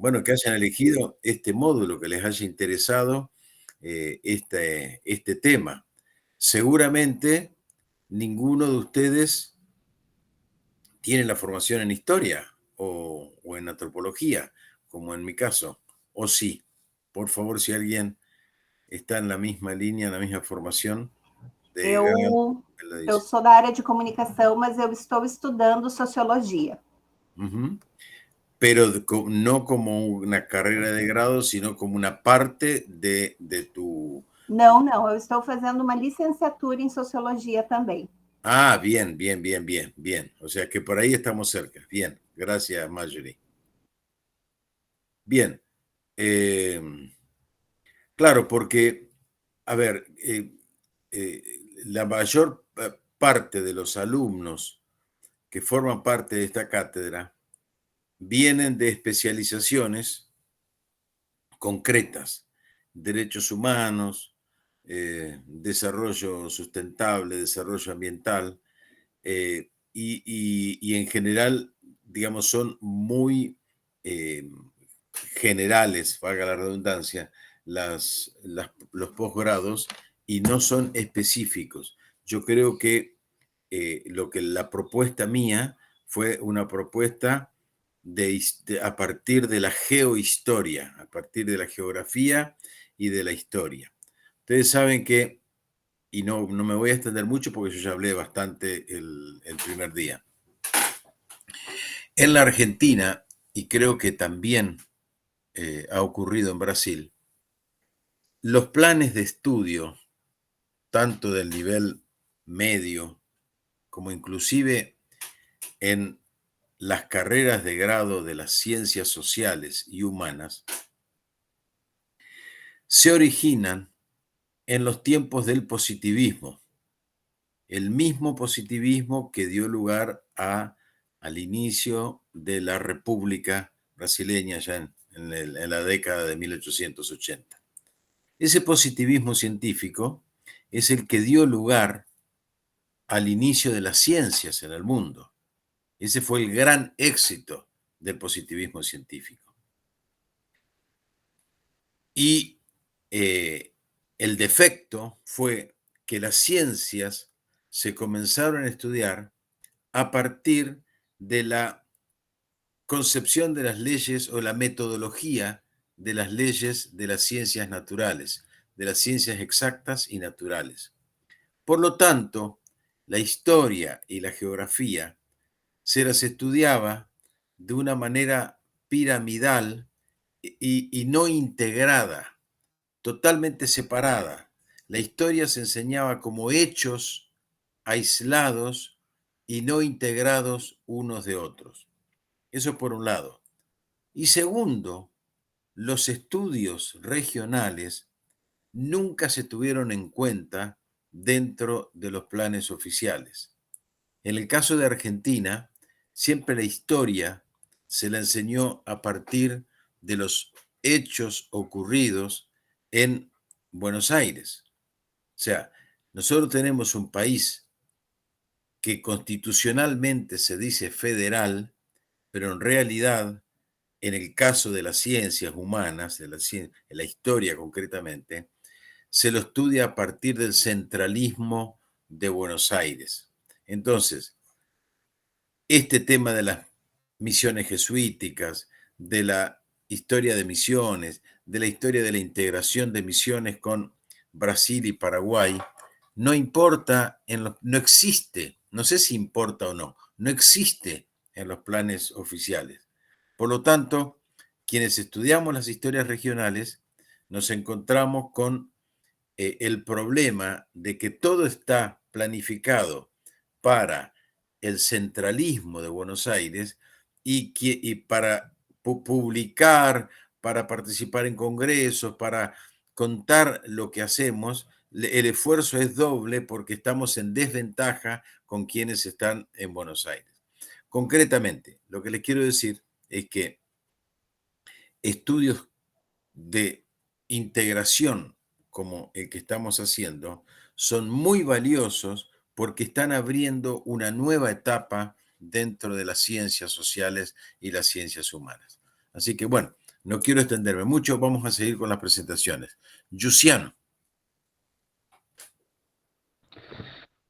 bueno, que hayan elegido este módulo, que les haya interesado este tema. Seguramente ninguno de ustedes tiene la formación en historia o en antropología, como en mi caso, o sí. Por favor, si alguien está en la misma línea, en la misma formación de grado, me lo Eu dice. sou da área de comunicação, mas eu estou estudando sociologia. Ujú. Pero no como una carrera de grado, sino como una parte de tu... Não, não, eu estou fazendo uma licenciatura em sociologia também. Ah, bien, bien, bien, bien, bien. O sea que por ahí estamos cerca. Bien, gracias, Marjorie. Bien. eh, claro, porque, a ver, la mayor parte de los alumnos que forman parte de esta cátedra vienen de especializaciones concretas, derechos humanos, desarrollo sustentable, desarrollo ambiental, y en general, digamos, son muy generales, valga la redundancia, los posgrados y no son específicos. Yo creo que la propuesta mía fue una propuesta a partir de la geohistoria, a partir de la geografía y de la historia. Ustedes saben que, y no me voy a extender mucho porque yo ya hablé bastante el primer día. En la Argentina, y creo que también ha ocurrido en Brasil, los planes de estudio, tanto del nivel medio como inclusive en las carreras de grado de las ciencias sociales y humanas, se originan en los tiempos del positivismo, el mismo positivismo que dio lugar al inicio de la República brasileña ya en la década de 1880. Ese positivismo científico es el que dio lugar al inicio de las ciencias en el mundo. Ese fue el gran éxito del positivismo científico. Y el defecto fue que las ciencias se comenzaron a estudiar a partir de la concepción de las leyes o la metodología de las leyes de las ciencias naturales, de las ciencias exactas y naturales. Por lo tanto, la historia y la geografía se las estudiaba de una manera piramidal y no integrada, totalmente separada. La historia se enseñaba como hechos aislados y no integrados unos de otros. Eso por un lado. Y segundo, los estudios regionales nunca se tuvieron en cuenta dentro de los planes oficiales. En el caso de Argentina, siempre la historia se la enseñó a partir de los hechos ocurridos en Buenos Aires. O sea, nosotros tenemos un país que constitucionalmente se dice federal, pero en realidad, en el caso de las ciencias humanas, en la historia concretamente, se lo estudia a partir del centralismo de Buenos Aires. Entonces, este tema de las misiones jesuíticas, de la historia de misiones, de la historia de la integración de misiones con Brasil y Paraguay, no importa, no existe, no sé si importa o no, no existe en los planes oficiales. Por lo tanto, quienes estudiamos las historias regionales nos encontramos con el problema de que todo está planificado para el centralismo de Buenos Aires y para publicar, para participar en congresos, para contar lo que hacemos, el esfuerzo es doble porque estamos en desventaja con quienes están en Buenos Aires. Concretamente, lo que les quiero decir es que estudios de integración como el que estamos haciendo son muy valiosos porque están abriendo una nueva etapa dentro de las ciencias sociales y las ciencias humanas. Así que bueno, No quiero extenderme mucho, vamos a seguir con las presentaciones. Luciano.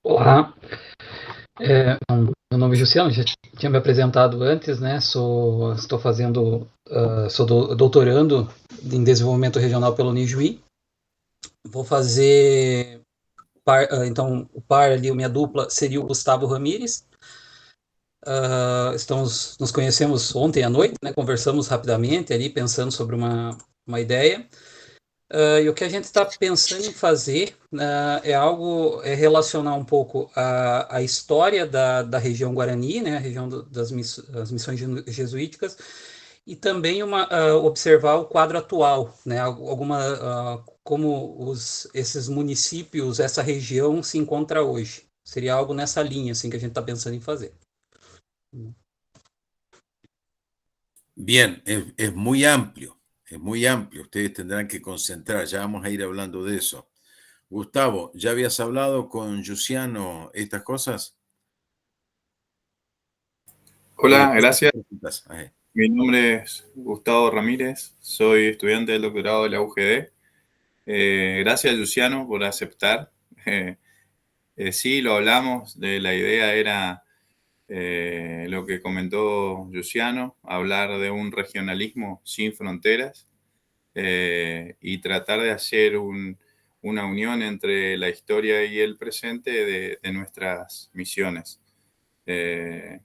Olá, meu nome é Jussiano, já tinha me apresentado antes, né? Estou fazendo, sou doutorando em desenvolvimento regional pelo Unijuí. Vou fazer, então, o par ali, a minha dupla seria o Gustavo Ramires. Nos conhecemos ontem à noite, né? Conversamos rapidamente ali, pensando sobre uma ideia. E o que a gente está pensando em fazer é relacionar um pouco a história da região Guarani, né, a região das missões jesuíticas, e também observar o quadro atual, né, como esses municípios, essa região se encontra hoje. Seria algo nessa linha assim, que a gente está pensando em fazer. Bien, es muy amplio, es muy amplio. Ustedes tendrán que concentrar, ya vamos a ir hablando de eso. Gustavo, ¿ya habías hablado con Luciano estas cosas? Hola, gracias. Ahí. Mi nombre es Gustavo Ramírez, soy estudiante del doctorado de la UGD. Gracias, Luciano, por aceptar. Sí, lo hablamos, la idea era lo que comentó Luciano, hablar de un regionalismo sin fronteras y tratar de hacer una unión entre la historia y el presente de nuestras misiones. Le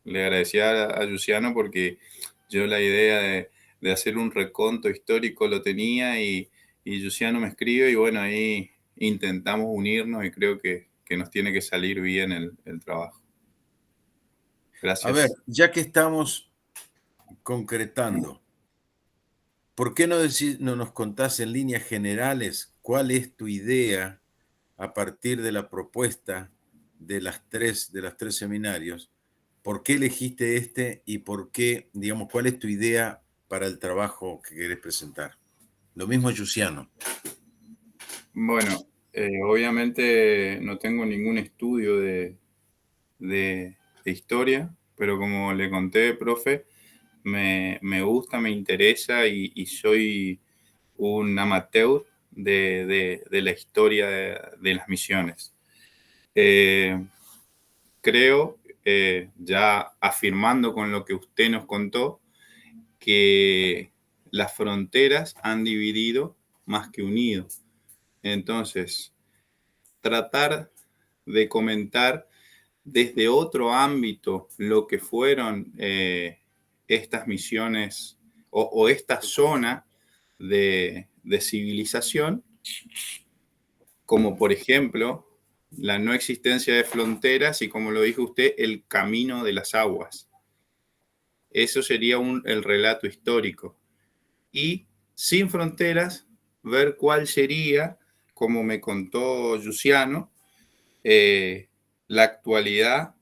agradecía a Luciano porque yo la idea de hacer un reconto histórico lo tenía y Luciano me escribe y bueno, ahí intentamos unirnos y creo que nos tiene que salir bien el trabajo. Gracias. A ver, ya que estamos concretando, ¿por qué no nos contás en líneas generales cuál es tu idea a partir de la propuesta de los tres seminarios? ¿Por qué elegiste este y por qué, digamos, cuál es tu idea para el trabajo que querés presentar? Lo mismo Luciano. Bueno, obviamente no tengo ningún estudio de historia, pero como le conté, profe, me gusta, me interesa y soy un amateur de la historia de las misiones. Creo, ya afirmando con lo que usted nos contó, que las fronteras han dividido más que unido. Entonces, tratar de comentar desde otro ámbito lo que fueron estas misiones o esta zona de civilización, como por ejemplo la no existencia de fronteras y, como lo dijo usted, el camino de las aguas. Eso sería el relato histórico. Y sin fronteras, ver cuál sería, como me contó Luciano, la actualidad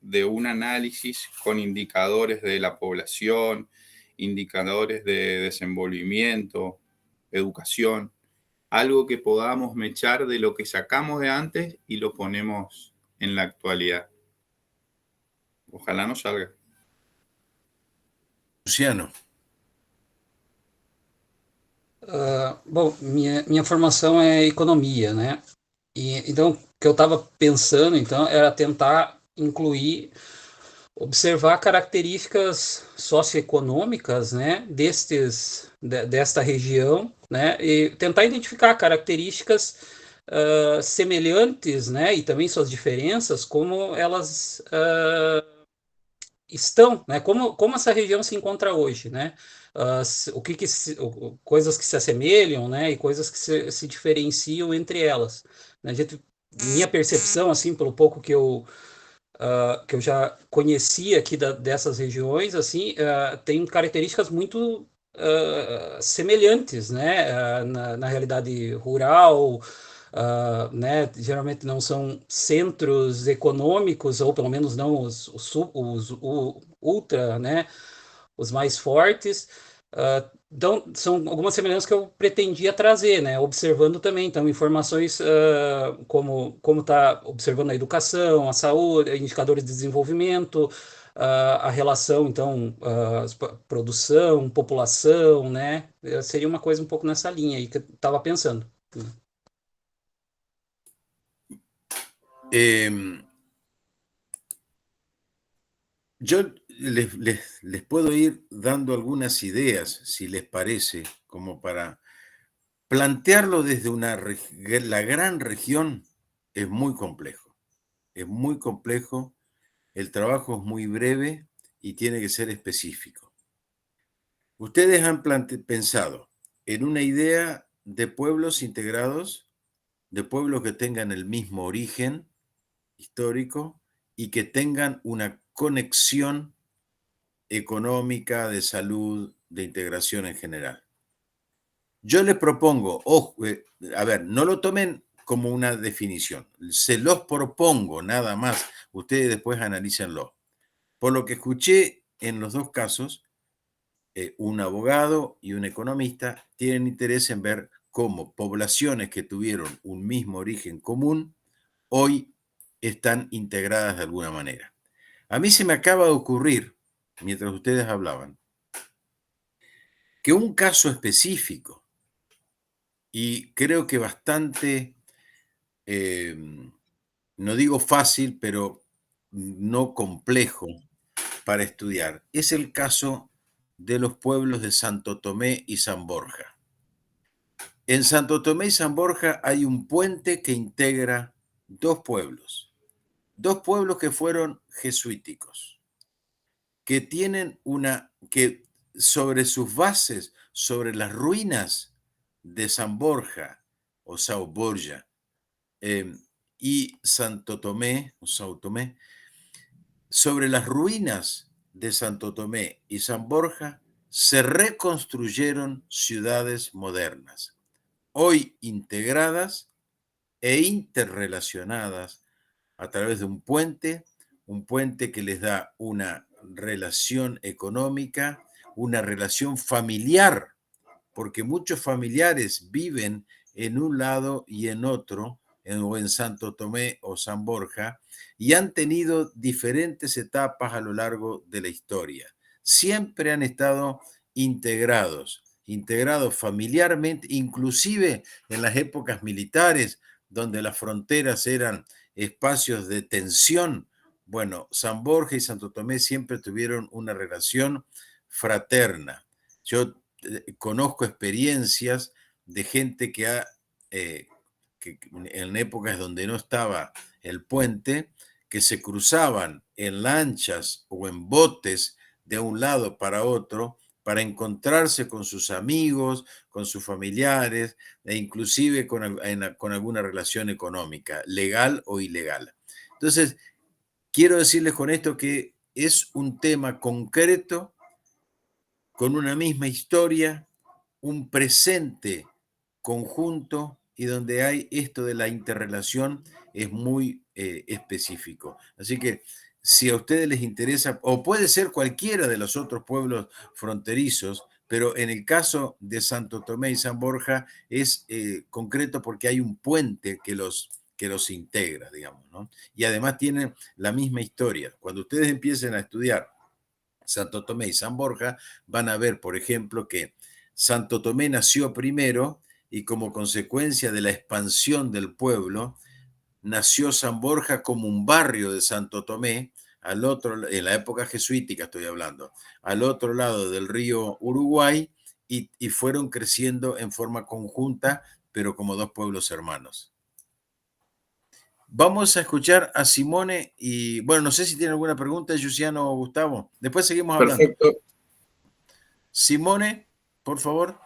de un análisis con indicadores de la población, indicadores de desenvolvimiento, educación, algo que podamos mechar de lo que sacamos de antes y lo ponemos en la actualidad. Ojalá nos salga. Luciano. Bom, minha formação é economia, né? E então o que eu estava pensando então era tentar incluir, observar características socioeconômicas, né, desta região, né, e tentar identificar características semelhantes, né, e também suas diferenças, como elas estão, né, como essa região se encontra hoje, né, coisas que se assemelham, né, e coisas que se diferenciam entre elas. Né, minha percepção, assim, pelo pouco que eu já conhecia aqui dessas regiões, assim, tem características muito semelhantes, né, na realidade rural, né, geralmente não são centros econômicos, ou pelo menos não os ultra, né, os mais fortes. Então, são algumas semelhanças que eu pretendia trazer, né? Observando também, então, informações como está observando a educação, a saúde, indicadores de desenvolvimento, a relação, então, produção, população, né? Seria uma coisa um pouco nessa linha aí que eu estava pensando. Yo les puedo ir dando algunas ideas, si les parece, como para plantearlo desde la gran región es muy complejo. Es muy complejo, el trabajo es muy breve y tiene que ser específico. Ustedes han pensado en una idea de pueblos integrados, de pueblos que tengan el mismo origen histórico y que tengan una conexión económica, de salud, de integración en general. Yo les propongo, a ver, no lo tomen como una definición, se los propongo nada más, ustedes después analícenlo. Por lo que escuché en los dos casos, un abogado y un economista tienen interés en ver cómo poblaciones que tuvieron un mismo origen común hoy están integradas de alguna manera. A mí se me acaba de ocurrir, mientras ustedes hablaban, que un caso específico, y creo que bastante, no digo fácil, pero no complejo para estudiar, es el caso de los pueblos de Santo Tomé y San Borja. En Santo Tomé y San Borja hay un puente que integra dos pueblos que fueron jesuíticos, que tienen que sobre sus bases, sobre las ruinas de San Borja o Sao Borja y Santo Tomé o Sao Tomé, sobre las ruinas de Santo Tomé y San Borja se reconstruyeron ciudades modernas, hoy integradas e interrelacionadas a través de un puente que les da una relación económica, una relación familiar, porque muchos familiares viven en un lado y en otro, o en Santo Tomé o San Borja, y han tenido diferentes etapas a lo largo de la historia. Siempre han estado integrados familiarmente, inclusive en las épocas militares, donde las fronteras eran espacios de tensión. Bueno, San Borja y Santo Tomé siempre tuvieron una relación fraterna. Yo conozco experiencias de gente que en épocas donde no estaba el puente, que se cruzaban en lanchas o en botes de un lado para otro para encontrarse con sus amigos, con sus familiares e inclusive con alguna relación económica, legal o ilegal. Entonces, quiero decirles con esto que es un tema concreto, con una misma historia, un presente conjunto y donde hay esto de la interrelación es muy específico. Así que si a ustedes les interesa, o puede ser cualquiera de los otros pueblos fronterizos, pero en el caso de Santo Tomé y San Borja es concreto porque hay un puente que los integra, digamos, ¿no? Y además tienen la misma historia. Cuando ustedes empiecen a estudiar Santo Tomé y San Borja, van a ver, por ejemplo, que Santo Tomé nació primero y como consecuencia de la expansión del pueblo, nació San Borja como un barrio de Santo Tomé, en la época jesuítica estoy hablando, al otro lado del río Uruguay, y fueron creciendo en forma conjunta, pero como dos pueblos hermanos. Vamos a escuchar a Simone y, bueno, no sé si tiene alguna pregunta, Luciano o Gustavo. Después seguimos hablando. Perfecto. Simone, por favor.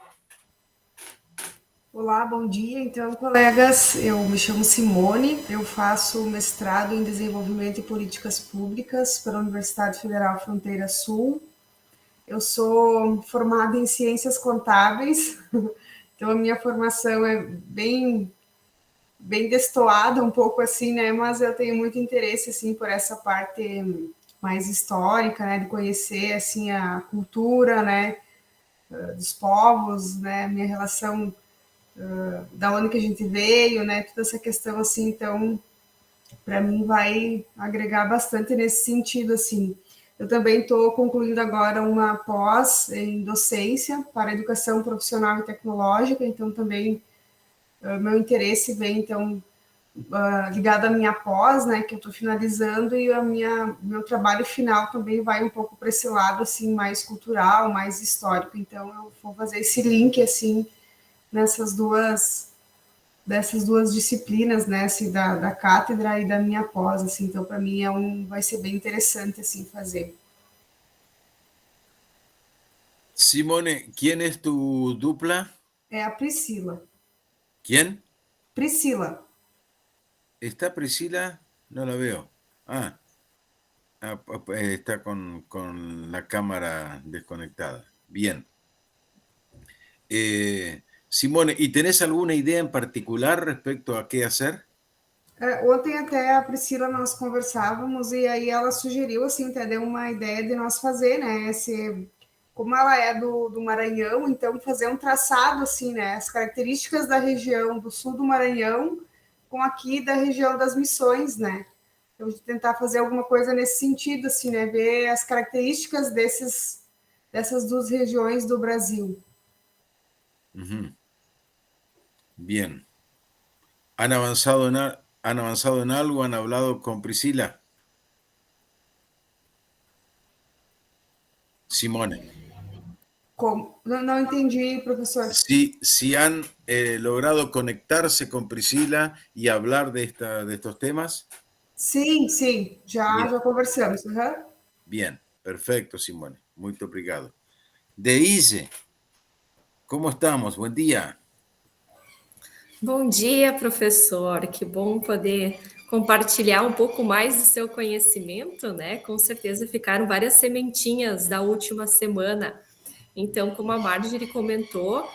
Olá, bom dia. Então, colegas, eu me chamo Simone, eu faço mestrado em Desenvolvimento e Políticas Públicas pela Universidade Federal Fronteira Sul. Eu sou formada em Ciências Contábeis, então a minha formação é bem destoada, um pouco assim, né? Mas eu tenho muito interesse, assim, por essa parte mais histórica, né? De conhecer, assim, a cultura, né? Dos povos, né? Minha relação da onde que a gente veio, né? Toda essa questão, assim, então, para mim vai agregar bastante nesse sentido, assim. Eu também estou concluindo agora uma pós em docência para educação profissional e tecnológica, então também meu interesse vem, então, ligado à minha pós, né, que eu estou finalizando, e meu trabalho final também vai um pouco para esse lado, assim, mais cultural, mais histórico. Então, eu vou fazer esse link, assim, dessas duas disciplinas, né, assim, da cátedra e da minha pós, assim. Então, para mim, vai ser bem interessante, assim, fazer. Simone, ¿quién es tu dupla? É a Priscila. ¿Quién? Priscila. ¿Está Priscila? No la veo. Está con la cámara desconectada. Bien. Simone, ¿y tenés alguna idea en particular respecto a qué hacer? Ontem até a Priscila nós conversávamos e aí ela sugeriu, assim, até deu uma ideia de nós fazer, né, como ela é do Maranhão, então fazer um traçado, assim, né, as características da região do sul do Maranhão com aqui da região das Missões, né, então tentar fazer alguma coisa nesse sentido, assim, né, ver as características dessas duas regiões do Brasil. Bien. ¿Han avanzado en algo? ¿Han hablado con Priscila? Simone. Como? Não entendi, professor. Si han logrado conectarse con Priscila y hablar de estos temas. Sim, já conversamos. Bien, perfecto, Simone. Muito obrigado. Deise, ¿cómo estamos? Buen día. Bom dia, professor. Que bom poder compartilhar um pouco mais do seu conhecimento, né? Com certeza ficaram várias sementinhas da última semana. Então, como a Marjorie comentou,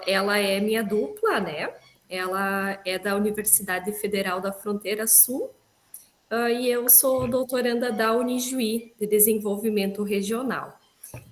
ela é minha dupla, né? Ela é da Universidade Federal da Fronteira Sul e eu sou doutoranda da Unijuí, de Desenvolvimento Regional.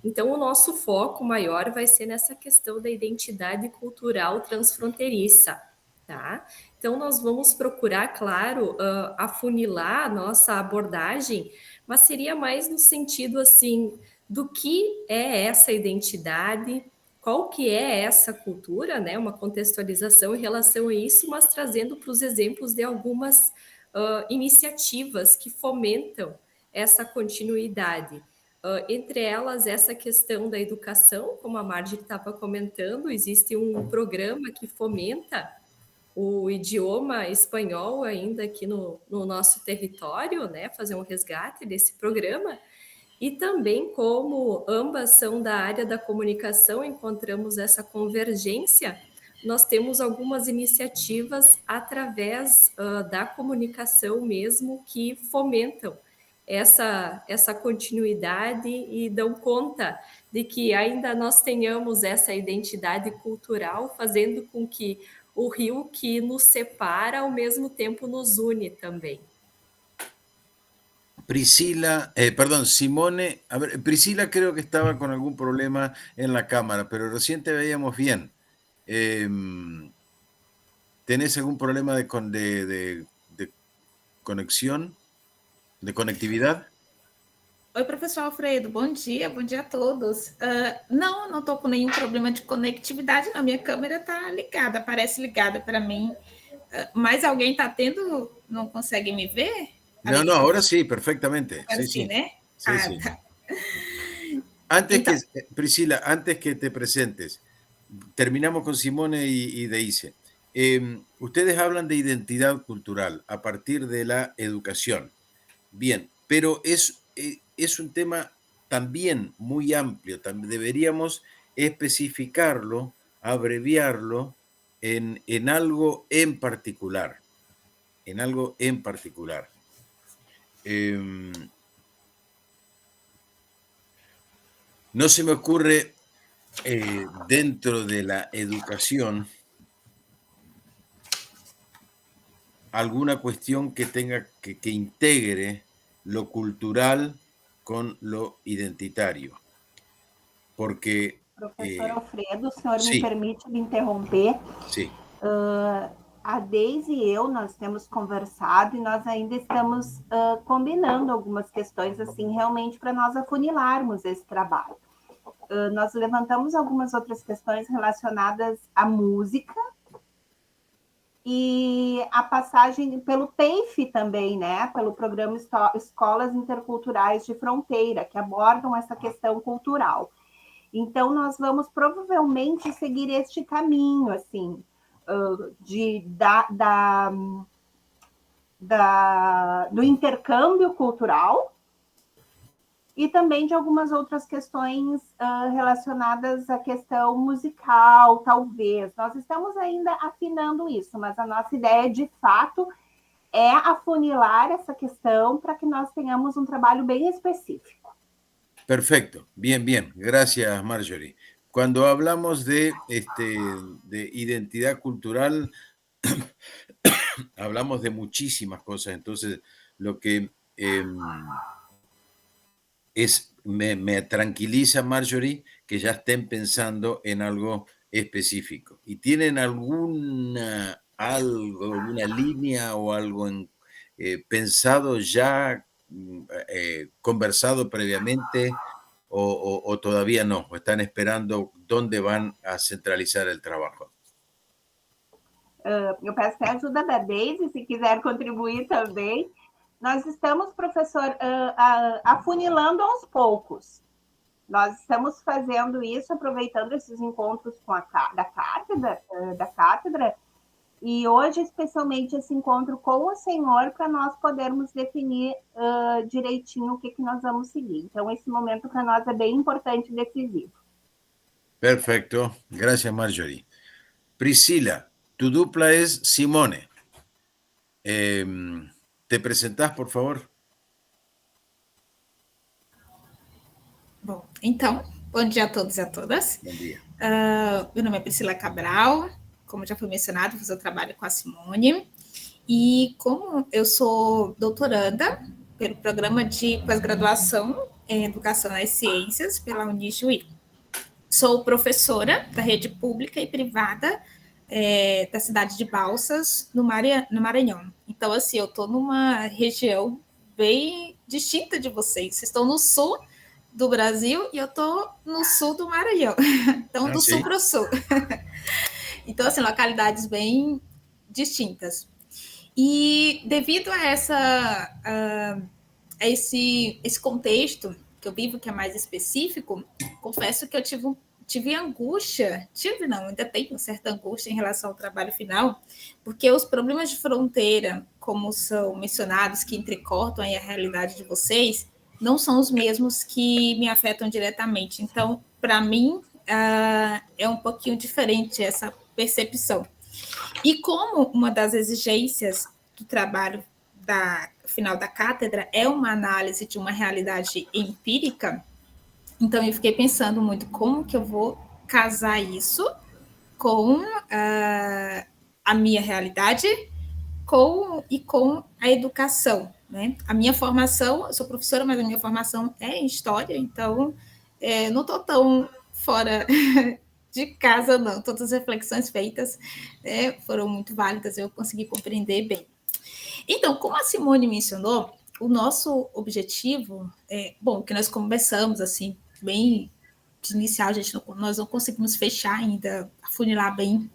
Então, o nosso foco maior vai ser nessa questão da identidade cultural transfronteiriça, tá? Então, nós vamos procurar, claro, afunilar a nossa abordagem, mas seria mais no sentido, assim, do que é essa identidade, qual que é essa cultura, né? Uma contextualização em relação a isso, mas trazendo para os exemplos de algumas iniciativas que fomentam essa continuidade. Entre elas, essa questão da educação, como a Marjorie estava comentando, existe um programa que fomenta o idioma espanhol ainda aqui no nosso território, né? Fazer um resgate desse programa. E também, como ambas são da área da comunicação, encontramos essa convergência, nós temos algumas iniciativas através da comunicação mesmo que fomentam essa continuidade e dão conta de que ainda nós tenhamos essa identidade cultural, fazendo com que o rio que nos separa, ao mesmo tempo nos une também. Priscila, Simone, a ver, Priscila creo que estaba con algún problema en la cámara, pero recién te veíamos bien. ¿Tenés algún problema de conexión, de conectividad? Oi, professor Alfredo, bom dia a todos. Não estou com nenhum problema de conectividade, não. Minha câmera está ligada, parece ligada para mim. Mas alguém está tendo, não consegue me ver? No, ahora sí, perfectamente. Agora sí, né? Sí, sí. Tá. Priscila, antes que te presentes, terminamos con Simone y Deise. Ustedes hablan de identidad cultural a partir de la educación. Bien, pero es un tema también muy amplio. Deberíamos especificarlo, abreviarlo en algo en particular. No se me ocurre dentro de la educación alguna cuestión que tenga que integre lo cultural con lo identitario. Porque... Professor Alfredo, o senhor sim. me permite me interromper? Sim. A Deise e eu, nós temos conversado e nós ainda estamos combinando algumas questões, assim, realmente para nós afunilarmos esse trabalho. Nós levantamos algumas outras questões relacionadas à música e a passagem pelo PEIF também, né? Pelo Programa Escolas Interculturais de Fronteira, que abordam essa questão cultural. Então, nós vamos provavelmente seguir este caminho, assim, do intercâmbio cultural e também de algumas outras questões relacionadas à questão musical, talvez. Nós estamos ainda afinando isso, mas a nossa ideia, de fato, é afunilar essa questão para que nós tenhamos um trabalho bem específico. Perfecto, bien, bien. Gracias, Marjorie. Cuando hablamos de identidad cultural, hablamos de muchísimas cosas. Entonces, lo que me tranquiliza, Marjorie, que ya estén pensando en algo específico. ¿Y tienen alguna línea o algo pensado ya, conversado previamente, o todavía no? ¿O están esperando dónde van a centralizar el trabajo? Eu peço até a ajuda da Deise, se quiser contribuir também. Nós estamos, professor, afunilando aos poucos. Nós estamos fazendo isso, aproveitando esses encontros da cátedra, e hoje, especialmente, esse encontro com o senhor, para nós podermos definir direitinho o que nós vamos seguir. Então, esse momento para nós é bem importante e decisivo. Perfecto. Gracias, Marjorie. Priscila, tu dupla es Simone. ¿Te presentás, por favor? Bom, então, bom dia a todos e a todas. Bom dia. Meu nome é Priscila Cabral, como já foi mencionado, eu trabalho com a Simone, e como eu sou doutoranda pelo programa de pós-graduação em Educação nas Ciências pela Unijuí. Sou professora da rede pública e privada da cidade de Balsas, no Maranhão. Então, assim, eu estou numa região bem distinta de vocês. Vocês estão no sul do Brasil e eu estou no sul do Maranhão. Então, do sul para o sul. Então, assim, localidades bem distintas. E devido a esse contexto que eu vivo, que é mais específico, confesso que eu tive angústia, ainda tenho certa angústia em relação ao trabalho final, porque os problemas de fronteira, como são mencionados, que entrecortam aí a realidade de vocês, não são os mesmos que me afetam diretamente. Então, para mim, é um pouquinho diferente essa percepção. E como uma das exigências do trabalho final da cátedra é uma análise de uma realidade empírica, então eu fiquei pensando muito como que eu vou casar isso com a minha realidade com a educação, né? A minha formação, eu sou professora, mas a minha formação é em História, então não estou tão fora de casa, não. Todas as reflexões feitas foram muito válidas, eu consegui compreender bem. Então, como a Simone mencionou, o nosso objetivo, que nós conversamos, assim, bem de inicial, nós não conseguimos fechar ainda, afunilar bem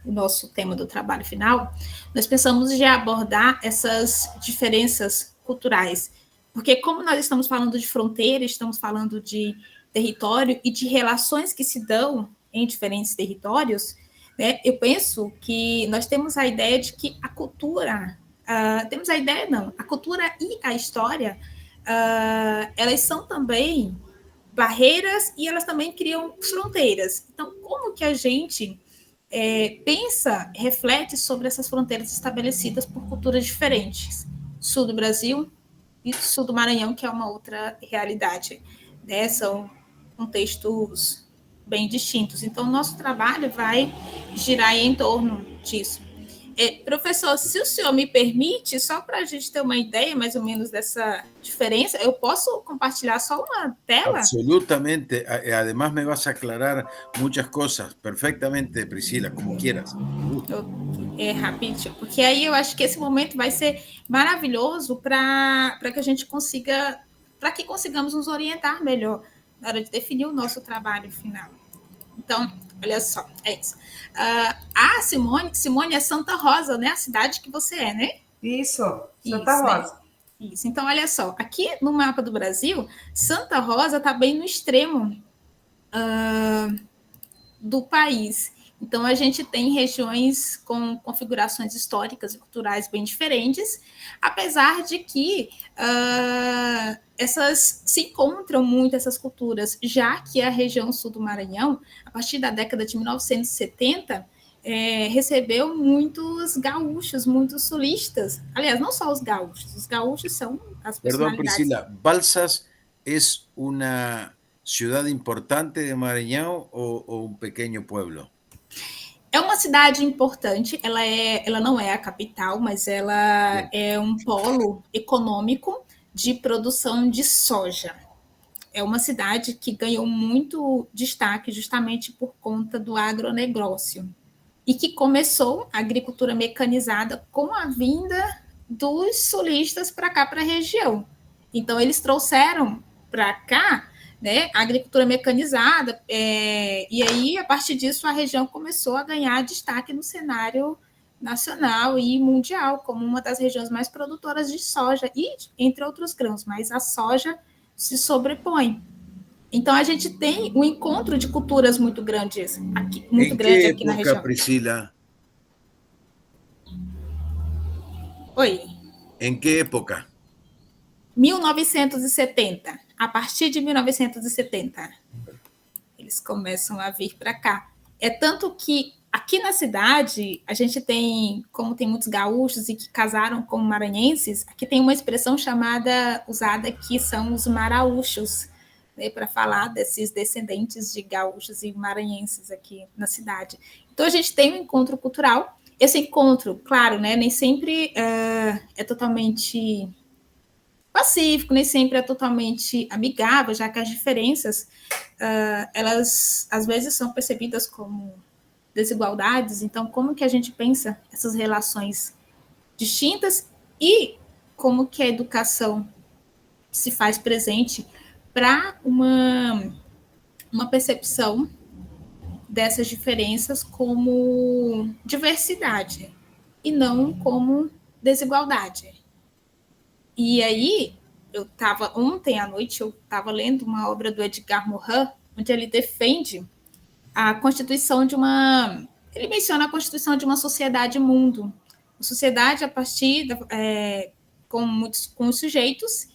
o nosso tema do trabalho final, nós pensamos em abordar essas diferenças culturais, porque como nós estamos falando de fronteira, estamos falando de território e de relações que se dão em diferentes territórios, né, eu penso que nós temos a ideia de que a cultura, a cultura e a história, elas são também barreiras e elas também criam fronteiras. Então, como que a gente reflete sobre essas fronteiras estabelecidas por culturas diferentes? Sul do Brasil e sul do Maranhão, que é uma outra realidade, né? São contextos bem distintos. Então, o nosso trabalho vai girar em torno disso. Professor, se o senhor me permite, só para a gente ter uma ideia mais ou menos dessa diferença, eu posso compartilhar só uma tela? Absolutamente. Además me vas a aclarar muchas cosas perfectamente, Priscila, como quieras. Rapidinho, porque aí eu acho que esse momento vai ser maravilhoso para que a gente consiga, para que consigamos nos orientar melhor na hora de definir o nosso trabalho final. Então, olha só, é isso. Simone é Santa Rosa, né? A cidade que você é, né? Isso, Santa Rosa. Né? Isso. Então, olha só, aqui no mapa do Brasil, Santa Rosa está bem no extremo do país. Então, a gente tem regiões com configurações históricas e culturais bem diferentes, apesar de que essas se encontram muito, essas culturas, já que a região sul do Maranhão, a partir da década de 1970, recebeu muitos gaúchos, muitos sulistas. Aliás, não só os gaúchos são as personalidades. Perdón, Priscila, ¿Balsas es una ciudad importante de Maranhão o un pequeño pueblo? É uma cidade importante, ela não é a capital, mas ela é um polo econômico de produção de soja. É uma cidade que ganhou muito destaque justamente por conta do agronegócio e que começou a agricultura mecanizada com a vinda dos sulistas para cá, para a região. Então, eles trouxeram para cá, né, a agricultura mecanizada, e aí, a partir disso, a região começou a ganhar destaque no cenário nacional e mundial, como uma das regiões mais produtoras de soja, e entre outros grãos, mas a soja se sobrepõe. Então, a gente tem um encontro de culturas muito grandes aqui, aqui na região. Priscila? Oi. Em que época? 1970. A partir de 1970, eles começam a vir para cá. É tanto que aqui na cidade, a gente tem, como tem muitos gaúchos e que casaram com maranhenses, aqui tem uma expressão usada que são os maraúchos, né, para falar desses descendentes de gaúchos e maranhenses aqui na cidade. Então, a gente tem um encontro cultural. Esse encontro, claro, né, nem sempre é totalmente pacífico, nem sempre é totalmente amigável, já que as diferenças, elas às vezes são percebidas como desigualdades. Então, como que a gente pensa essas relações distintas e como que a educação se faz presente para uma percepção dessas diferenças como diversidade e não como desigualdade. E aí, ontem à noite, eu estava lendo uma obra do Edgar Morin, onde ele defende a constituição ele menciona a constituição de uma sociedade-mundo. Uma sociedade a partir com os sujeitos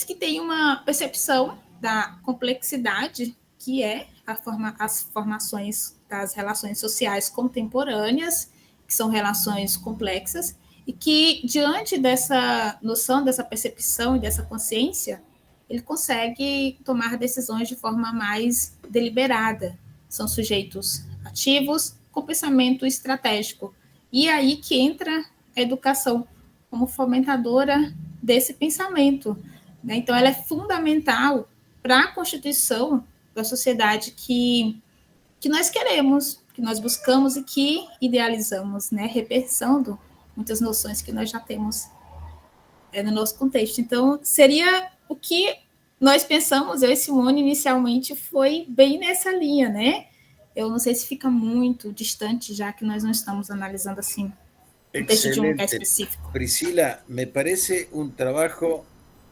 que têm uma percepção da complexidade que é as formações das relações sociais contemporâneas, que são relações complexas, e que, diante dessa noção, dessa percepção e dessa consciência, ele consegue tomar decisões de forma mais deliberada. São sujeitos ativos com pensamento estratégico. E é aí que entra a educação como fomentadora desse pensamento, né? Então, ela é fundamental para a constituição da sociedade que nós queremos, que nós buscamos e que idealizamos, né? Repensando muitas noções que nós já temos no nosso contexto. Então, seria o que nós pensamos, eu e Simone, inicialmente, foi bem nessa linha, né? Eu não sei se fica muito distante, já que nós não estamos analisando assim o texto de um lugar específico. Priscila, me parece un trabajo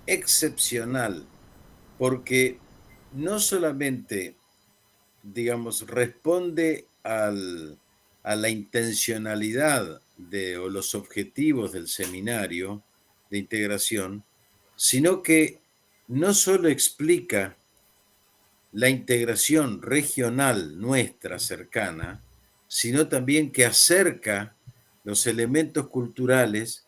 excepcional, porque no solamente, digamos, responde a la intencionalidad o los objetivos del seminario de integración, sino que no solo explica la integración regional nuestra cercana, sino también que acerca los elementos culturales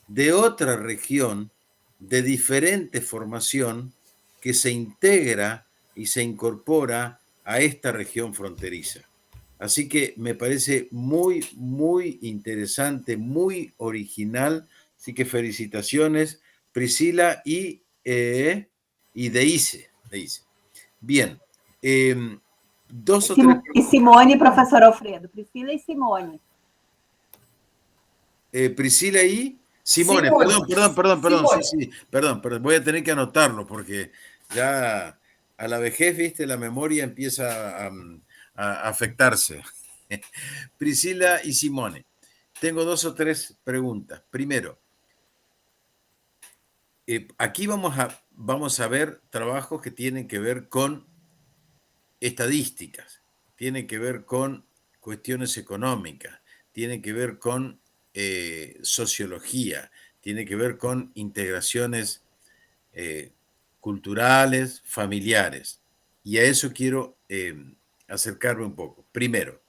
de otra región de diferente formación que se integra y se incorpora a esta región fronteriza. Así que me parece muy, muy interesante, muy original. Así que felicitaciones, Priscila y Deise. Bien. Dos o tres... E Simone, professor Alfredo. Priscila e Simone. Priscila y Simone. Perdón. Sí, perdón. Voy a tener que anotarlo porque ya a la vejez, viste, la memoria empieza a afectarse. Priscila y Simone. Tengo 2 o 3 preguntas. Primero, aquí vamos a ver trabajos que tienen que ver con estadísticas, tienen que ver con cuestiones económicas, tienen que ver con sociología, tiene que ver con integraciones culturales, familiares. Y a eso quiero acercarme un poco. Primero,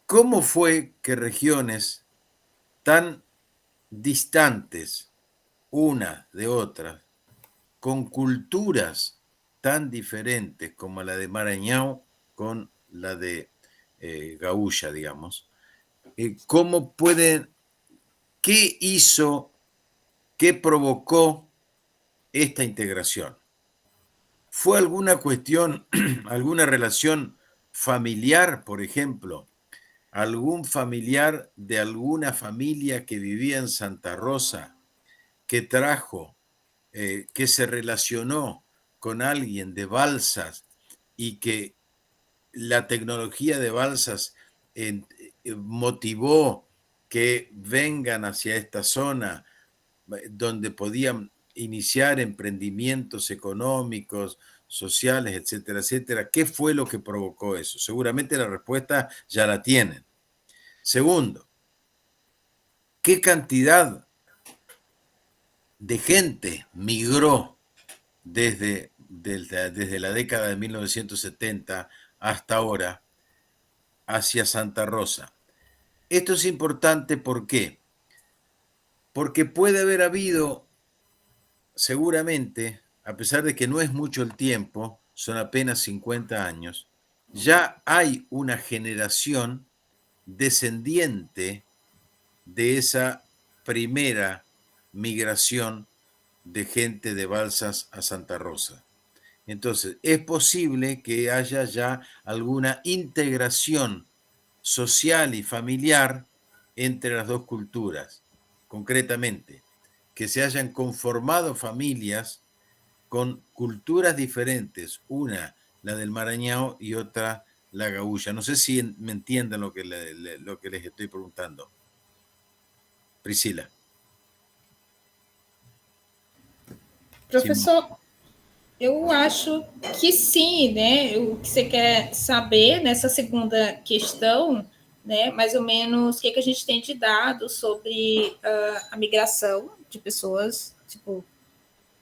¿cómo fue que regiones tan distantes una de otras, con culturas tan diferentes como la de Maranhão con la de Gaúcha, digamos, ¿cómo pueden, qué hizo, qué provocó esta integración? ¿Fue alguna cuestión, alguna relación familiar, por ejemplo? ¿Algún familiar de alguna familia que vivía en Santa Rosa que trajo, que se relacionó con alguien de Balsas y que la tecnología de Balsas motivó que vengan hacia esta zona donde podían iniciar emprendimientos económicos, sociales, etcétera, etcétera? ¿Qué fue lo que provocó eso? Seguramente la respuesta ya la tienen. Segundo, ¿qué cantidad de gente migró desde la década de 1970 hasta ahora hacia Santa Rosa? Esto es importante, ¿por qué? Porque puede haber habido, seguramente, a pesar de que no es mucho el tiempo, son apenas 50 años, ya hay una generación descendiente de esa primera migración de gente de Balsas a Santa Rosa. Entonces, es posible que haya ya alguna integración social y familiar entre las dos culturas, concretamente, que se hayan conformado familias con culturas diferentes, una la del Maranhão y otra la gaúcha. No sé si me entienden lo que les estoy preguntando. Priscila. Professor, eu acho que sim, né? O que você quer saber nessa segunda questão, né? Mais ou menos o que a gente tem de dados sobre a migração de pessoas, tipo,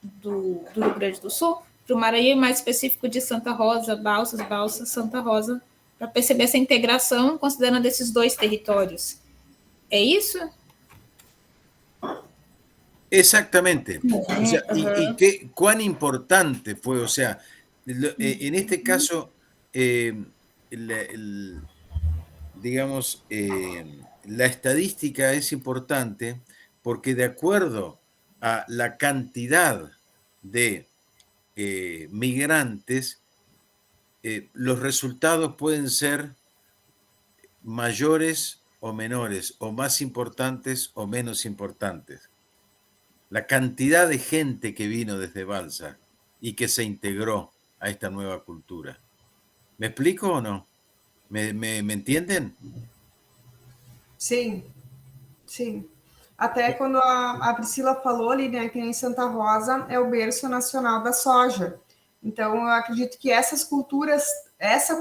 do Rio Grande do Sul para o Maranhão, mais específico de Santa Rosa, Balsas, Santa Rosa, para perceber essa integração considerando esses dois territórios. ¿É isso? Exactamente. O sea, y cuán importante fue, o sea, en este caso, digamos, la estadística es importante porque de acuerdo a la cantidad de migrantes, los resultados pueden ser mayores o menores, o más importantes o menos importantes. La cantidad de gente que vino desde Balsa y que se integró a esta nueva cultura. ¿Me explico o no? ¿Me entendem? Sim, sim. Até quando a Priscila falou ali, né, que em Santa Rosa é o berço nacional da soja. Então, eu acredito que essa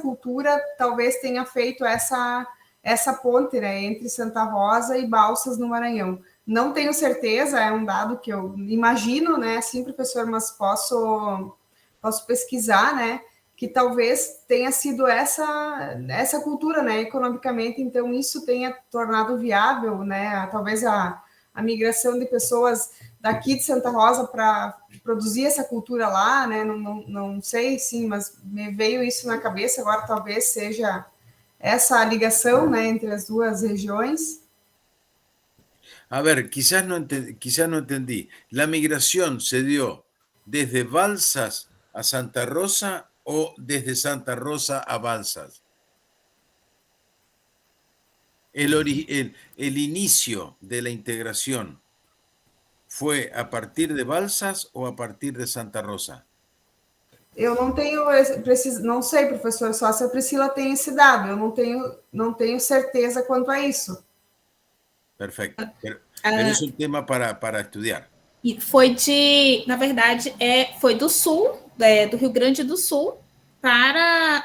cultura talvez tenha feito essa ponte, né, entre Santa Rosa e Balsas no Maranhão. Não tenho certeza, é um dado que eu imagino, né, sim, professor, mas posso pesquisar, né, que talvez tenha sido essa cultura, né, economicamente, então isso tenha tornado viável, né, talvez a a migração de pessoas daqui de Santa Rosa para produzir essa cultura lá, né? Não sei, sim, mas me veio isso na cabeça. Agora talvez seja essa ligação, né, entre as duas regiões. A ver, quizás no entendí. ¿La migración se dio desde Balsas a Santa Rosa o desde Santa Rosa a Balsas? El inicio de la integración ¿fue a partir de Balsas o a partir de Santa Rosa? Eu não sei, professor, só se a Priscila tem esse dado. Eu não tenho certeza quanto a isso. Perfecto. Pero es un tema para estudiar. E na verdade, foi do sul, do Rio Grande do Sul, para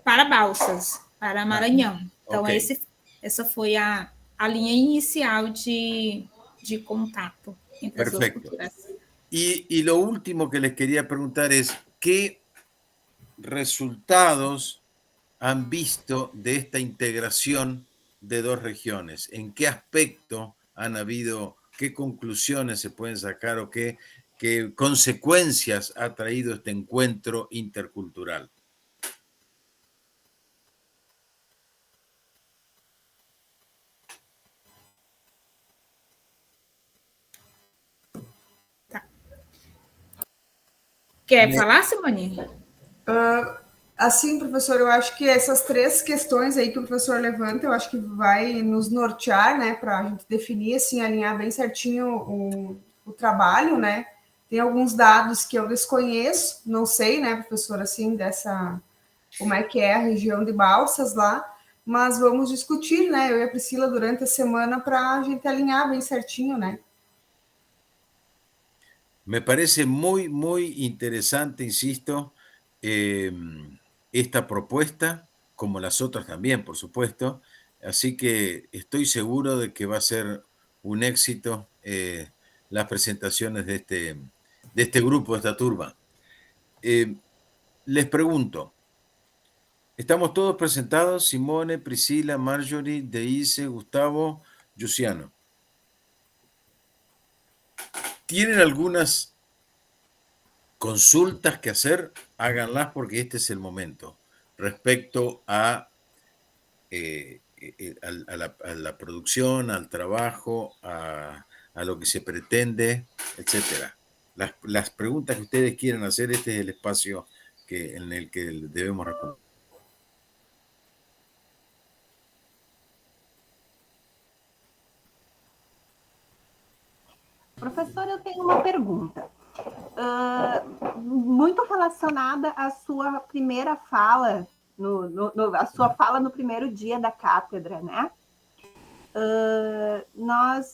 Balsas, para Maranhão. Então, okay. Essa foi a linha inicial de contato entre as duas culturas. Y lo último que les quería preguntar es, ¿qué resultados han visto de esta integración de dos regiones? ¿En qué aspecto han habido, qué conclusiones se pueden sacar o qué consecuencias ha traído este encuentro intercultural? Quer falar, Simone? Assim, professor, eu acho que essas três questões aí que o professor levanta, eu acho que vai nos nortear, né, para a gente definir, assim, alinhar bem certinho o trabalho, né? Tem alguns dados que eu desconheço, não sei, né, professor, assim, como é que é a região de Balsas lá, mas vamos discutir, né, eu e a Priscila durante a semana para a gente alinhar bem certinho, né? Me parece muy, muy interesante, insisto, esta propuesta, como las otras también, por supuesto. Así que estoy seguro de que va a ser un éxito las presentaciones de este grupo, de esta turba. Les pregunto, ¿estamos todos presentados? Simone, Priscila, Marjorie, Deise, Gustavo, Luciano. ¿Tienen algunas consultas que hacer? Háganlas porque este es el momento. Respecto a la producción, al trabajo, a lo que se pretende, etc. Las preguntas que ustedes quieran hacer, este es el espacio en el que debemos responder. Professor, eu tenho uma pergunta, muito relacionada à sua primeira fala, a sua fala no primeiro dia da cátedra, né?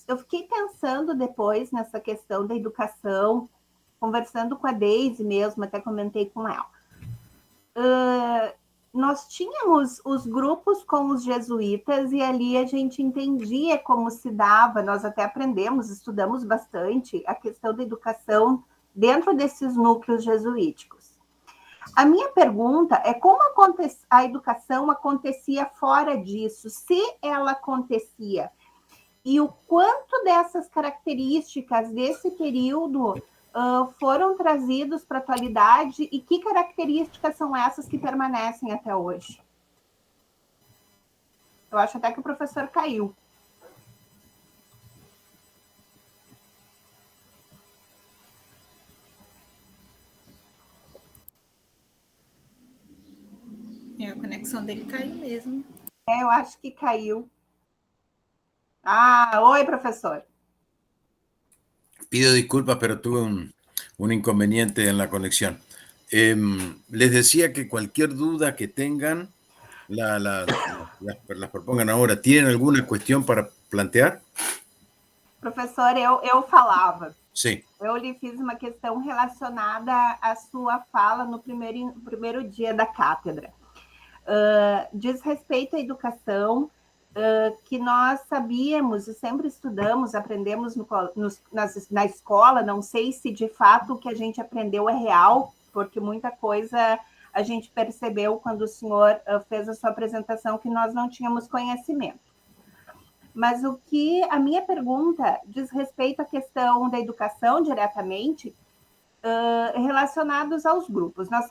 Eu fiquei pensando depois nessa questão da educação, conversando com a Deise mesmo, até comentei com ela. Nós tínhamos os grupos com os jesuítas e ali a gente entendia como se dava, nós até aprendemos, estudamos bastante a questão da educação dentro desses núcleos jesuíticos. A minha pergunta é como a educação acontecia fora disso, se ela acontecia, e o quanto dessas características desse período foram trazidos para a atualidade e que características são essas que permanecem até hoje? Eu acho até que o professor caiu. A conexão dele caiu mesmo. Eu acho que caiu. Oi, professor. Pido disculpas, pero tuve un inconveniente en la conexión. Les decía que cualquier duda que tengan, las propongan ahora. ¿Tienen alguna cuestión para plantear? Professor, eu falava. Sim. Eu lhe fiz uma questão relacionada à sua fala no primeiro dia da cátedra. Diz respeito à educação, que nós sabíamos e sempre estudamos, aprendemos na escola, não sei se de fato o que a gente aprendeu é real, porque muita coisa a gente percebeu quando o senhor fez a sua apresentação que nós não tínhamos conhecimento. Mas o que a minha pergunta diz respeito à questão da educação diretamente, relacionados aos grupos. Nós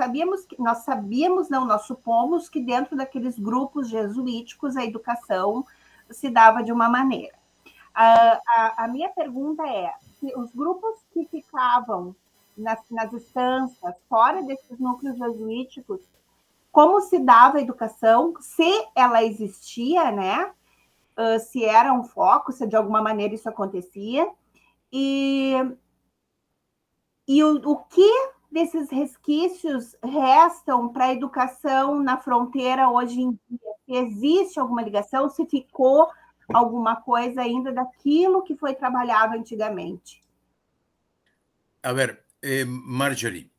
supomos que dentro daqueles grupos jesuíticos a educação se dava de uma maneira. A minha pergunta é, se os grupos que ficavam nas estâncias, fora desses núcleos jesuíticos, como se dava a educação, se ela existia, né? Se era um foco, se de alguma maneira isso acontecia, e o que desses resquícios restam para a educação na fronteira hoje em dia? Se existe alguma ligação, se ficou alguma coisa ainda daquilo que foi trabalhado antigamente? A ver, Marjorie,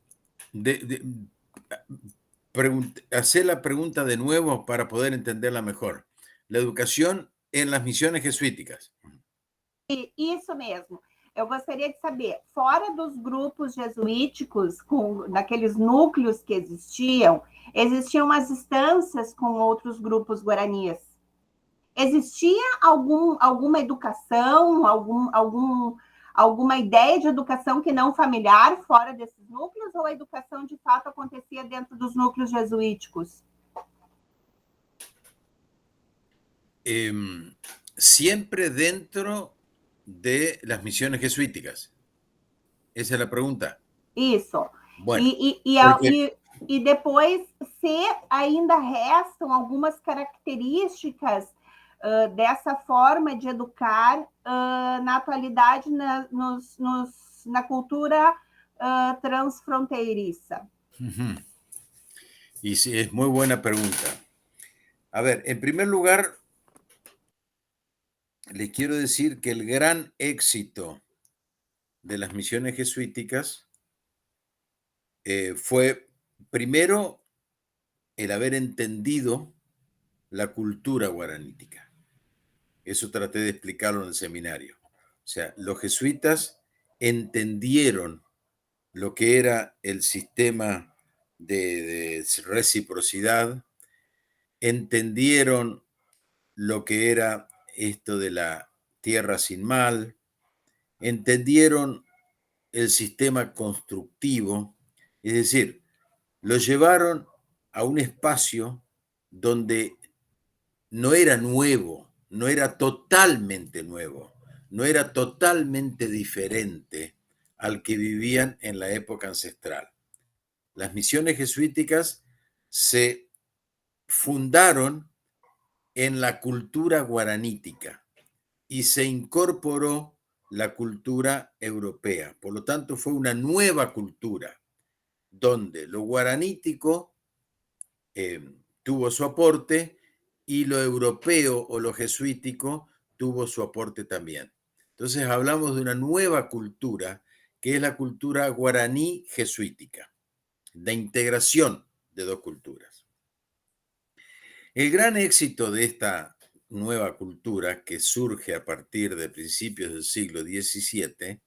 hacer la pregunta de nuevo para poder entenderla mejor. La educación en las misiones jesuíticas. Isso mesmo. Eu gostaria de saber, fora dos grupos jesuíticos, daqueles núcleos que existiam as instâncias com outros grupos guaranis. Existia alguma educação, alguma ideia de educação que não familiar fora desses núcleos, ou a educação de fato acontecia dentro dos núcleos jesuíticos? Siempre dentro de las misiones jesuíticas. Esa es la pregunta. Isso. Bueno, e depois, se ainda restam algumas características dessa forma de educar na atualidade na cultura transfronteiriça. Y sí, es muy buena pregunta. A ver, en primer lugar, les quiero decir que el gran éxito de las misiones jesuíticas fue, primero, el haber entendido la cultura guaranítica. Eso traté de explicarlo en el seminario. O sea, los jesuitas entendieron lo que era el sistema de reciprocidad, entendieron lo que era esto de la tierra sin mal, entendieron el sistema constructivo, es decir, lo llevaron a un espacio donde no era nuevo, no era totalmente nuevo, no era totalmente diferente al que vivían en la época ancestral. Las misiones jesuíticas se fundaron en la cultura guaranítica y se incorporó la cultura europea. Por lo tanto, fue una nueva cultura donde lo guaranítico tuvo su aporte y lo europeo o lo jesuítico tuvo su aporte también. Entonces hablamos de una nueva cultura que es la cultura guaraní jesuítica, de integración de dos culturas. El gran éxito de esta nueva cultura que surge a partir de principios del siglo XVII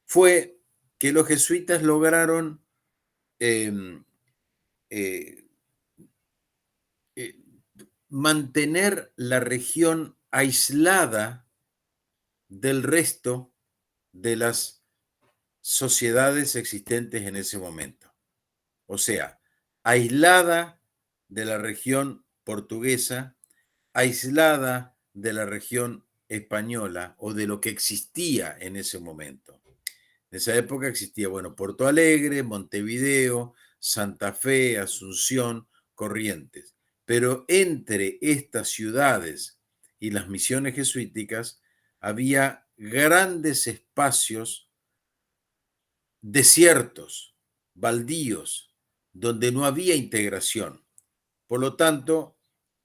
fue que los jesuitas lograron mantener la región aislada del resto de las sociedades existentes en ese momento. O sea, aislada de la región portuguesa, aislada de la región española o de lo que existía en ese momento. En esa época existía, bueno, Porto Alegre, Montevideo, Santa Fe, Asunción, Corrientes. Pero entre estas ciudades y las misiones jesuíticas había grandes espacios desiertos, baldíos, donde no había integración. Por lo tanto,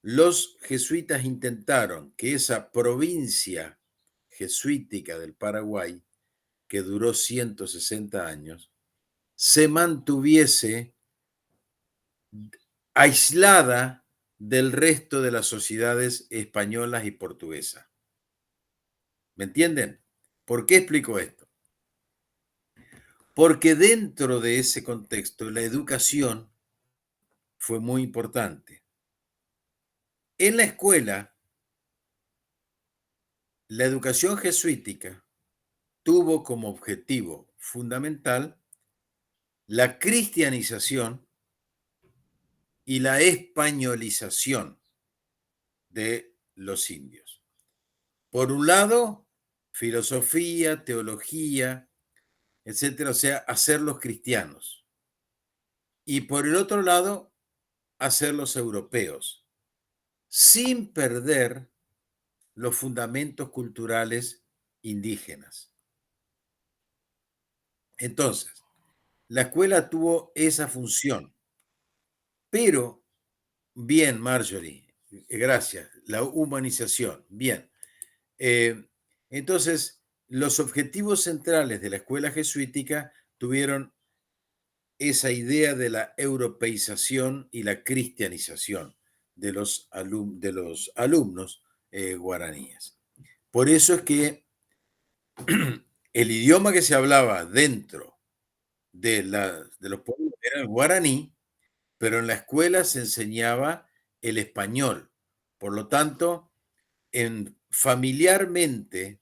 los jesuitas intentaron que esa provincia jesuítica del Paraguay, que duró 160 años, se mantuviese aislada del resto de las sociedades españolas y portuguesas. ¿Me entienden? ¿Por qué explico esto? Porque dentro de ese contexto la educación fue muy importante. En la escuela la educación jesuítica tuvo como objetivo fundamental la cristianización y la españolización de los indios. Por un lado, filosofía, teología, etcétera, o sea, hacerlos cristianos. Y por el otro lado, hacerlos europeos, sin perder los fundamentos culturales indígenas. Entonces, la escuela tuvo esa función, pero, bien, Marjorie, gracias, la humanización, bien. Entonces, los objetivos centrales de la escuela jesuítica tuvieron esa idea de la europeización y la cristianización de los alumnos guaraníes. Por eso es que el idioma que se hablaba dentro de los pueblos era el guaraní, pero en la escuela se enseñaba el español. Por lo tanto, familiarmente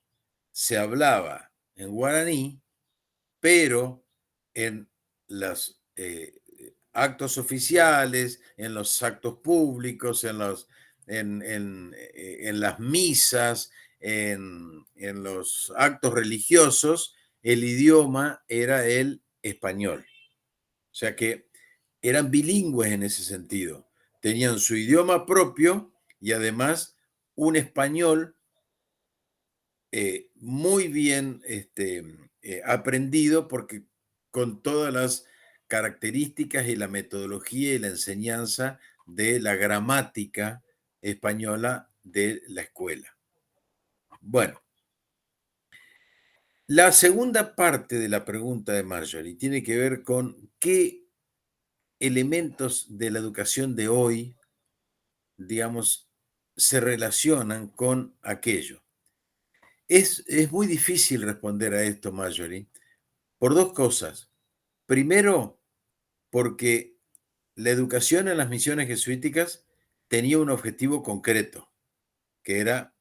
se hablaba en guaraní, pero en los actos oficiales, en los actos públicos, en las misas, en los actos religiosos, el idioma era el español. O sea que eran bilingües en ese sentido. Tenían su idioma propio y además un español muy bien aprendido, porque con todas las características y la metodología y la enseñanza de la gramática española de la escuela. Bueno, la segunda parte de la pregunta de Marjorie tiene que ver con qué elementos de la educación de hoy, digamos, se relacionan con aquello. Es muy difícil responder a esto, Marjorie, por dos cosas. Primero, porque la educación en las misiones jesuíticas tenía un objetivo concreto, que era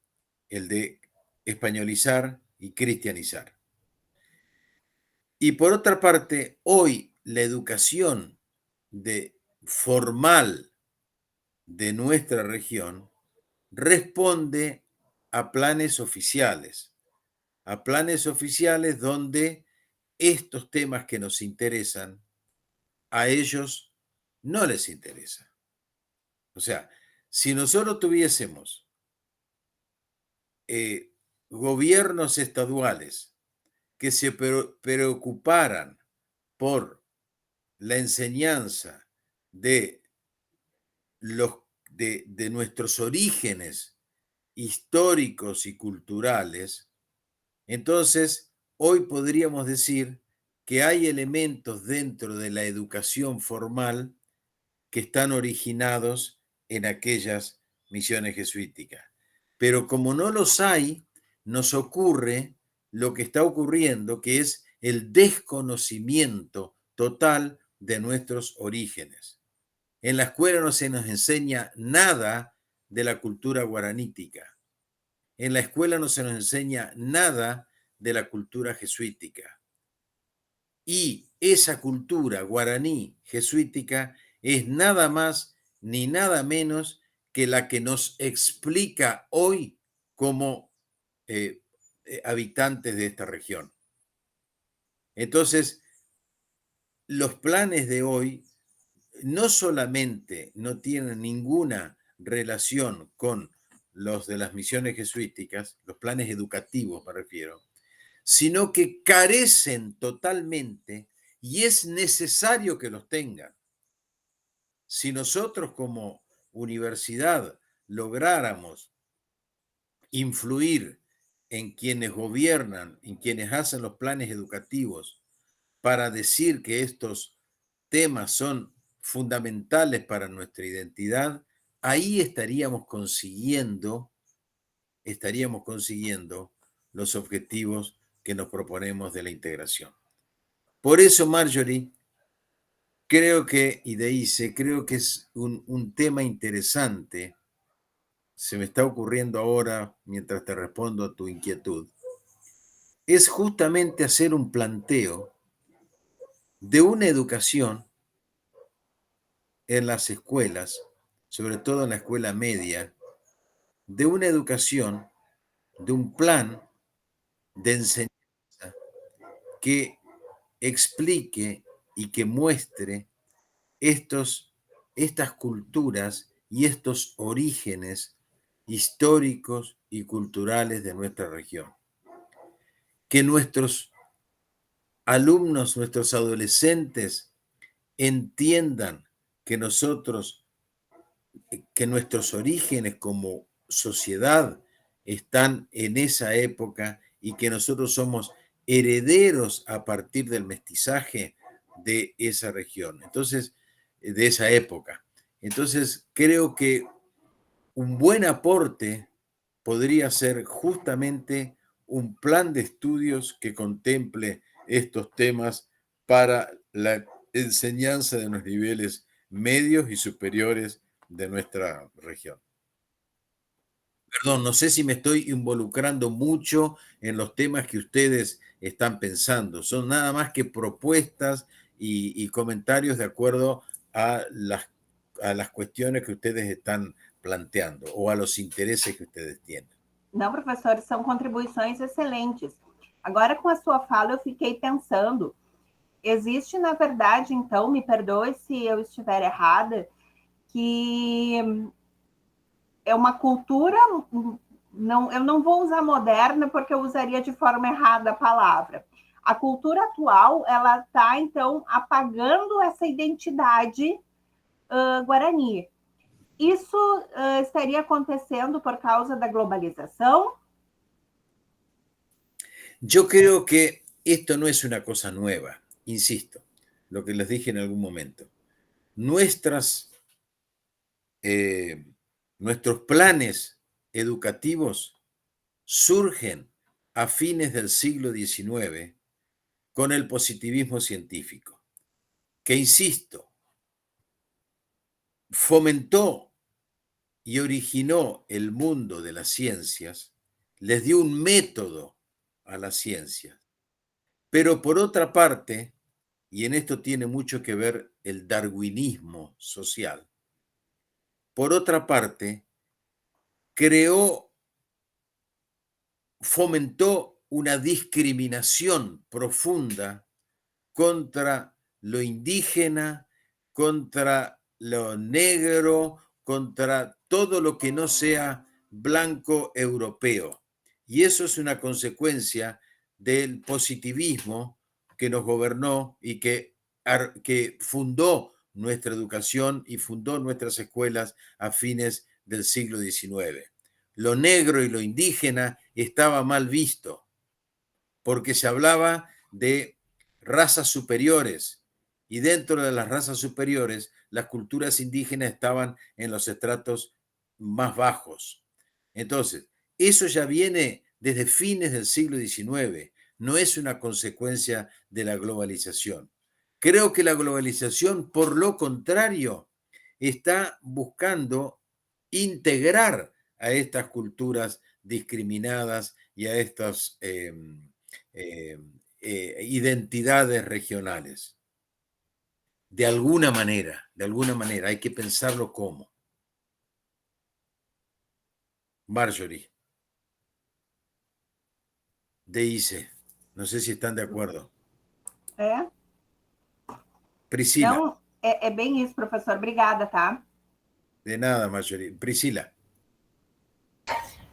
el de españolizar y cristianizar. Y por otra parte, hoy la educación formal de nuestra región responde a planes oficiales donde estos temas que nos interesan a ellos no les interesa. O sea, si nosotros tuviésemos gobiernos estaduales que se preocuparan por la enseñanza de nuestros orígenes históricos y culturales, entonces hoy podríamos decir que hay elementos dentro de la educación formal que están originados en aquellas misiones jesuíticas. Pero como no los hay, nos ocurre lo que está ocurriendo, que es el desconocimiento total de nuestros orígenes. En la escuela no se nos enseña nada de la cultura guaranítica. En la escuela no se nos enseña nada de la cultura jesuítica. Y esa cultura guaraní jesuítica es nada más ni nada menos que la que nos explica hoy como habitantes de esta región. Entonces, los planes de hoy no solamente no tienen ninguna relación con los de las misiones jesuíticas, los planes educativos me refiero, sino que carecen totalmente y es necesario que los tengan. Si nosotros como universidad lográramos influir en quienes gobiernan, en quienes hacen los planes educativos, para decir que estos temas son fundamentales para nuestra identidad, ahí estaríamos consiguiendo los objetivos que nos proponemos de la integración. Por eso, Marjorie, creo que es un tema interesante se me está ocurriendo ahora, mientras te respondo a tu inquietud, es justamente hacer un planteo de una educación en las escuelas, sobre todo en la escuela media, de una educación, de un plan de enseñanza que explique y que muestre estas culturas y estos orígenes históricos y culturales de nuestra región. Que nuestros alumnos, nuestros adolescentes entiendan que nuestros orígenes como sociedad están en esa época y que nosotros somos herederos a partir del mestizaje de esa región. Entonces, de esa época. Entonces, creo que un buen aporte podría ser justamente un plan de estudios que contemple estos temas para la enseñanza de los niveles medios y superiores de nuestra región. Perdón, no sé si me estoy involucrando mucho en los temas que ustedes están pensando. Son nada más que propuestas y comentarios de acuerdo a las cuestiones que ustedes están planteando ou a los interesses que ustedes tienen. Não, professor, são contribuições excelentes. Agora, com a sua fala, eu fiquei pensando, existe, na verdade, então, me perdoe se eu estiver errada, que é uma cultura, não, eu não vou usar moderna, porque eu usaria de forma errada a palavra. A cultura atual, ela está, então, apagando essa identidade guarani. Isso estaria acontecendo por causa da globalização? Yo creo que esto no es una cosa nueva, insisto, lo que les dije en algún momento. Nuestros planes educativos surgen a fines del siglo XIX con el positivismo científico, que, insisto, fomentó y originó el mundo de las ciencias, les dio un método a la ciencia. Pero por otra parte, y en esto tiene mucho que ver el darwinismo social, por otra parte, fomentó una discriminación profunda contra lo indígena, contra lo negro, contra todo lo que no sea blanco europeo. Y eso es una consecuencia del positivismo que nos gobernó y que fundó nuestra educación y fundó nuestras escuelas a fines del siglo XIX. Lo negro y lo indígena estaba mal visto, porque se hablaba de razas superiores, y dentro de las razas superiores, las culturas indígenas estaban en los estratos más bajos. Entonces, eso ya viene desde fines del siglo XIX, no es una consecuencia de la globalización. Creo que la globalización, por lo contrario, está buscando integrar a estas culturas discriminadas y a estas identidades regionales. De alguna manera, hay que pensarlo como. Marjorie, Deise, no sé si están de acuerdo. Priscila. Então, é bem isso, professor. Obrigada, tá? De nada, Marjorie. Priscila.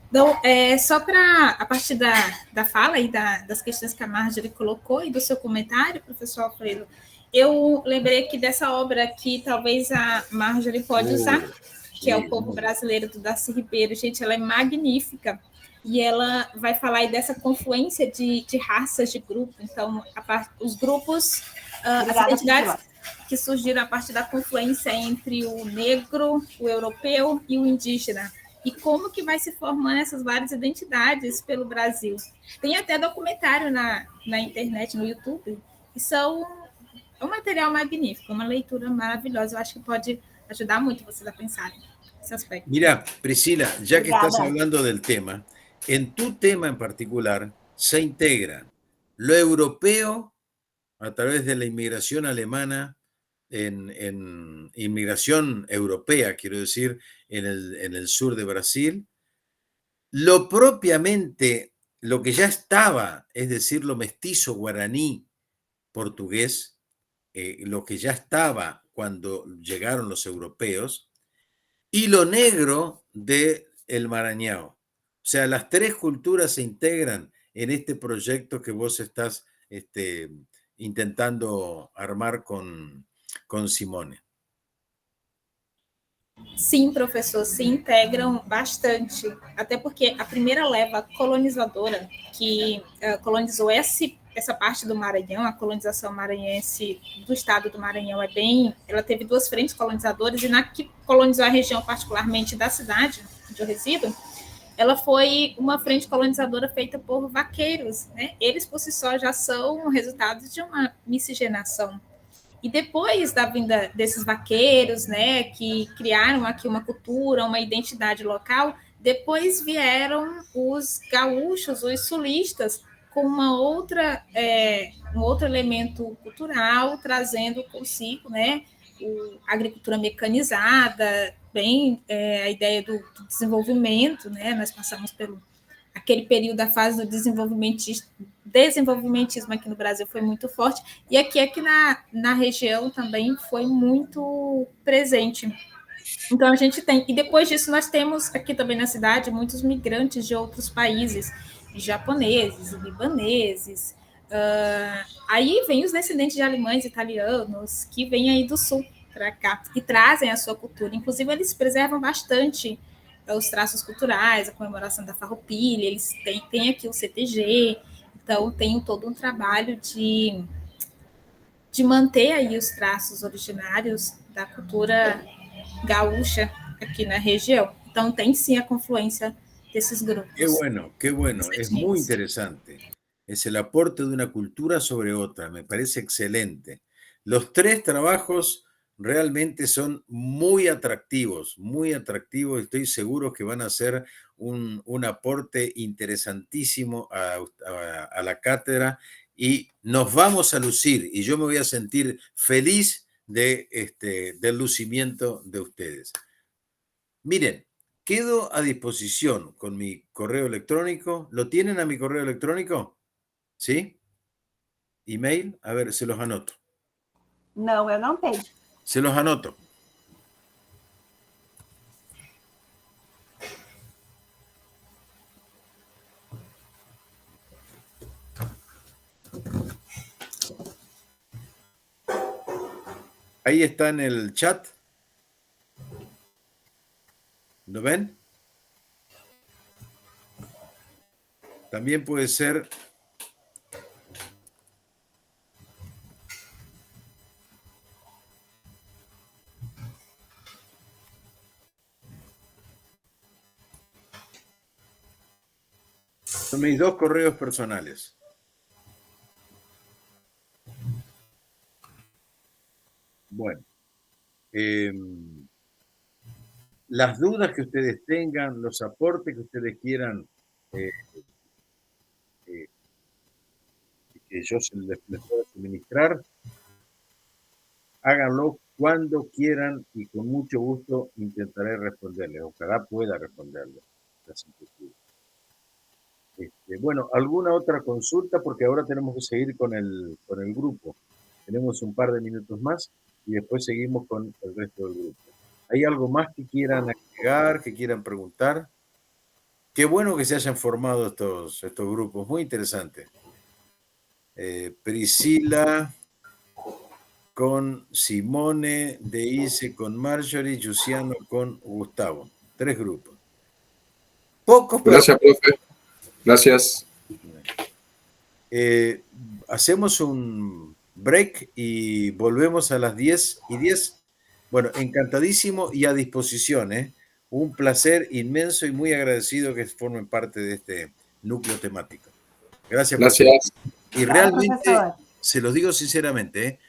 Então, só para, a partir da fala e das questões que a Marjorie colocou e do seu comentário, professor Alfredo, eu lembrei aqui dessa obra que talvez a Marjorie pode usar, que é O Povo Brasileiro, do Darcy Ribeiro. Gente, ela é magnífica e ela vai falar aí dessa confluência de raças, de grupo. Então, os grupos, as identidades que surgiram a partir da confluência entre o negro, o europeu e o indígena. E como que vai se formando essas várias identidades pelo Brasil. Tem até documentário na internet, no YouTube, e é um material magnífico, uma leitura maravilhosa. Eu acho que pode ajudar muito vocês a pensarem esse aspecto. Mira, Priscila, ya que estás Obrigada. hablando del tema, en tu tema en particular se integra lo europeo a través de la inmigración alemana, en inmigración europea, quiero decir, en el sur de Brasil, lo propiamente, lo que ya estaba, es decir, lo mestizo guaraní portugués, lo que ya estaba cuando llegaron los europeos, y lo negro del Maranhão. O sea, las tres culturas se integran en este proyecto que vos estás intentando armar con Simone. Sim, professor, se integram bastante, até porque a primeira leva colonizadora que colonizou essa parte do Maranhão, a colonização maranhense do estado do Maranhão ela teve duas frentes colonizadoras, e na que colonizou a região particularmente da cidade onde eu resido, ela foi uma frente colonizadora feita por vaqueiros, né? Eles por si só já são resultado de uma miscigenação. E depois da vinda desses vaqueiros, né, que criaram aqui uma cultura, uma identidade local, depois vieram os gaúchos, os sulistas, com um outro elemento cultural, trazendo consigo, né, a agricultura mecanizada, a ideia do desenvolvimento, né, nós passamos pelo aquele período da fase do desenvolvimentismo aqui no Brasil foi muito forte, e aqui na região também foi muito presente. Então, a gente tem... E depois disso, nós temos aqui também na cidade muitos migrantes de outros países, japoneses, libaneses. Aí vem os descendentes de alemães, italianos, que vêm aí do sul para cá e trazem a sua cultura. Inclusive, eles preservam bastante os traços culturais, a comemoração da Farroupilha, eles têm aqui o CTG, então tem todo um trabalho de manter aí os traços originários da cultura gaúcha aqui na região. Então tem sim a confluência desses grupos. Qué bueno, es muy interesante. Es el aporte de una cultura sobre otra, me parece excelente. Los tres trabajos realmente son muy atractivos, estoy seguro que van a ser un aporte interesantísimo a la cátedra, y nos vamos a lucir, y yo me voy a sentir feliz del lucimiento de ustedes. Miren, quedo a disposición con mi correo electrónico. ¿Lo tienen a mi correo electrónico? ¿Sí? ¿Email? A ver, se los anoto. Não, eu não tenho. Se los anoto. Ahí está en el chat. ¿Lo ven? También puede ser son mis dos correos personales. Bueno, las dudas que ustedes tengan, los aportes que ustedes quieran que yo les pueda suministrar, háganlo cuando quieran y con mucho gusto intentaré responderles. Ojalá pueda responderles. Bueno, ¿alguna otra consulta? Porque ahora tenemos que seguir con el grupo. Tenemos un par de minutos más y después seguimos con el resto del grupo. ¿Hay algo más que quieran agregar, que quieran preguntar? Qué bueno que se hayan formado estos grupos, muy interesante. Priscila con Simone, Deise con Marjorie, Luciano con Gustavo. 3 grupos. Pocos, pero... Gracias, profe. Gracias. Hacemos un break y volvemos a las 10:10. Bueno, encantadísimo y a disposición, ¿eh? Un placer inmenso y muy agradecido que formen parte de este núcleo temático. Gracias. Gracias. Y realmente, se los digo sinceramente,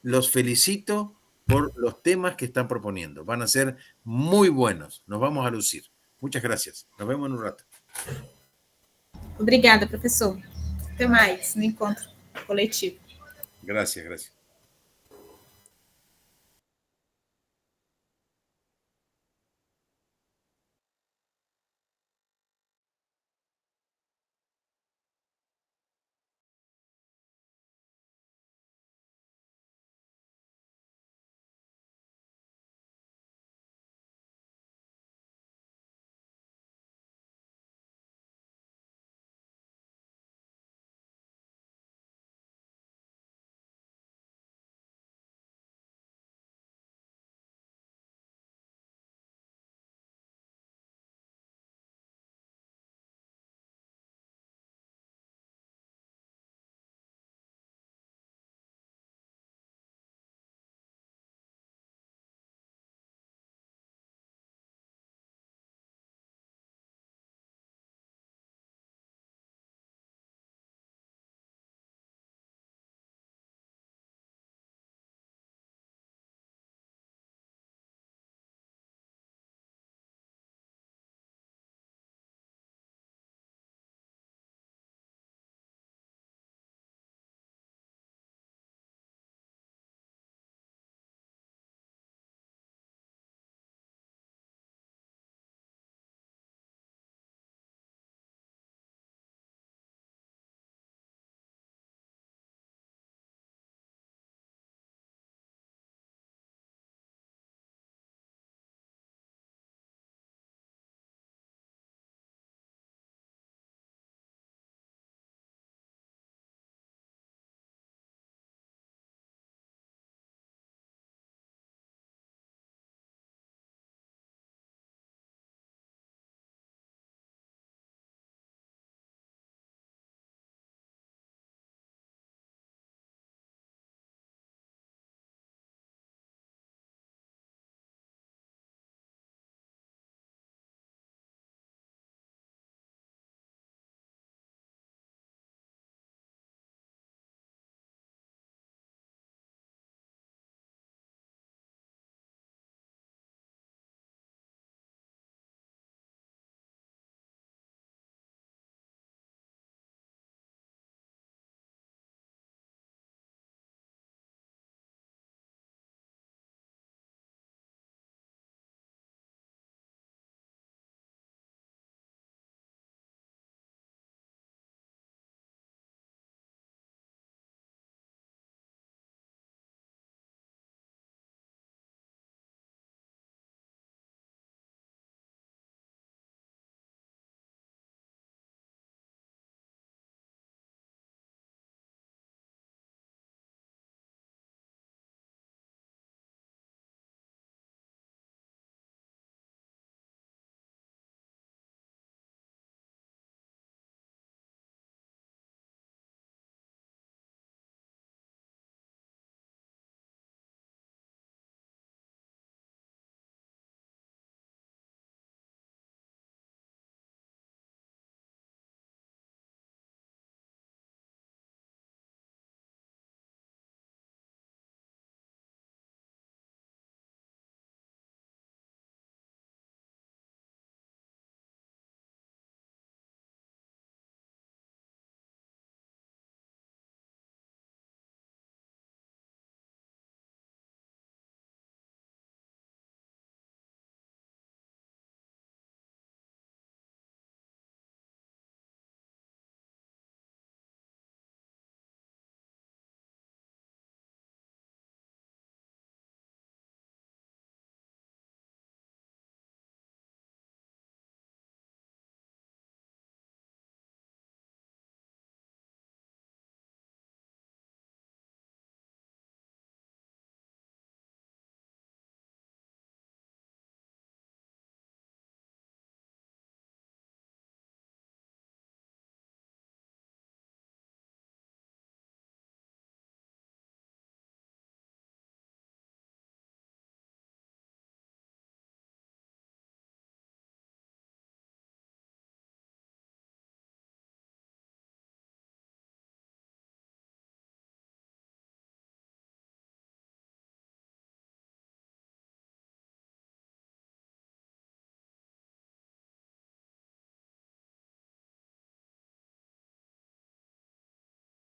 los felicito por los temas que están proponiendo. Van a ser muy buenos. Nos vamos a lucir. Muchas gracias. Nos vemos en un rato. Obrigada, professor. Até mais no encontro coletivo. Gracias, gracias.